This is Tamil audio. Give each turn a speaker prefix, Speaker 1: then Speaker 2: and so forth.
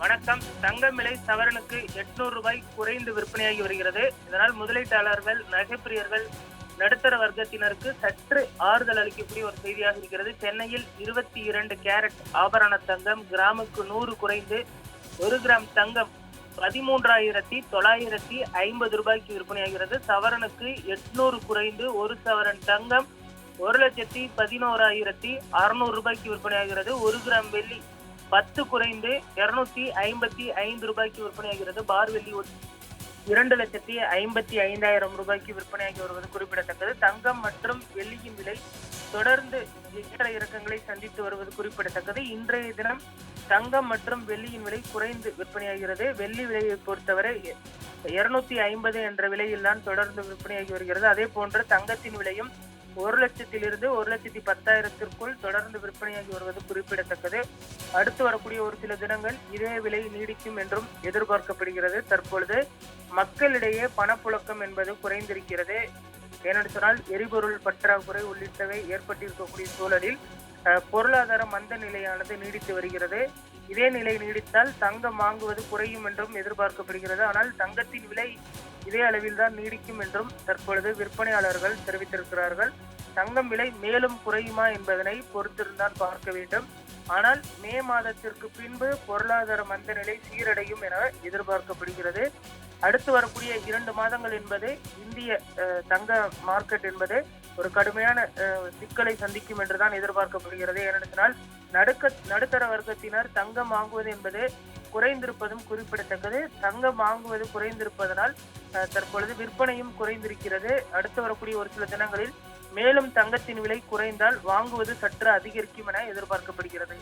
Speaker 1: வணக்கம். தங்கம் விலை சவரனுக்கு 800 ரூபாய் குறைந்து விற்பனையாகி வருகிறது. இதனால் முதலீட்டாளர்கள், நகைப்பிரியர்கள், நடுத்தர வர்க்கத்தினருக்கு சற்று ஆறுதல் அளிக்கக்கூடிய ஒரு செய்தியாக இருக்கிறது. சென்னையில் 22 கேரட் ஆபரண தங்கம் கிராமுக்கு 100 குறைந்து 1 கிராம் தங்கம் 13,950 ரூபாய்க்கு விற்பனையாகிறது. சவரனுக்கு 800 குறைந்து 1 சவரன் தங்கம் 1,11,600 ரூபாய்க்கு விற்பனையாகிறது. 1 கிராம் வெள்ளி 10 குறைந்து 255 ரூபாய்க்கு விற்பனையாகிறது. பார் வெள்ளி 2,55,000 ரூபாய்க்கு விற்பனையாகி வருவது குறிப்பிடத்தக்கது. தங்கம் மற்றும் வெள்ளியின் விலை தொடர்ந்து ஏற்ற இறக்கங்களை சந்தித்து வருவது குறிப்பிடத்தக்கது. இன்றைய தினம் தங்கம் மற்றும் வெள்ளியின் விலை குறைந்து விற்பனையாகிறது. வெள்ளி விலையை பொறுத்தவரை 250 என்ற விலையில் தான் தொடர்ந்து விற்பனையாகி வருகிறது. அதே போன்று தங்கத்தின் விலையும் 1 லட்சத்திலிருந்து 1,10,000 தொடர்ந்து விற்பனையாகி வருவது குறிப்பிடத்தக்கது. அடுத்து வரக்கூடிய ஒரு சில தினங்கள் இதே விலை நீடிக்கும் என்றும் எதிர்பார்க்கப்படுகிறது. தற்பொழுது மக்களிடையே பணப்புழக்கம் என்பது குறைந்திருக்கிறது. ஏனென்று சொன்னால் எரிபொருள் பற்றாக்குறை உள்ளிட்டவை ஏற்பட்டிருக்கக்கூடிய சூழலில் பொருளாதார மந்த நிலையானது நீடித்து வருகிறது. இதே நிலை நீடித்தால் தங்கம் வாங்குவது குறையும் என்றும் எதிர்பார்க்கப்படுகிறது. ஆனால் தங்கத்தின் விலை இதே அளவில் தான் நீடிக்கும் என்றும் தற்பொழுது விற்பனையாளர்கள் தெரிவித்திருக்கிறார்கள். தங்கம் விலை மேலும் குறையுமா என்பதனை பொறுத்திருந்தால் பார்க்க வேண்டும். ஆனால் மே மாதத்திற்கு பின்பு பொருளாதார மந்த நிலை சீரடையும் என எதிர்பார்க்கப்படுகிறது. அடுத்து வரக்கூடிய 2 மாதங்கள் என்பது இந்திய தங்க மார்க்கெட் என்பது ஒரு கடுமையான சிக்கலை சந்திக்கும் என்றுதான் எதிர்பார்க்கப்படுகிறது. ஏனென்றால் நடுத்தர வர்க்கத்தினர் தங்கம் வாங்குவது என்பது குறைந்திருப்பதும் குறிப்பிடத்தக்கது. தங்கம் வாங்குவது குறைந்திருப்பதனால் தற்பொழுது விற்பனையும் குறைந்திருக்கிறது. அடுத்து வரக்கூடிய ஒரு சில தினங்களில் மேலும் தங்கத்தின் விலை குறைந்தால் வாங்குவது சற்று அதிகரிக்கும் என எதிர்பார்க்கப்படுகிறது.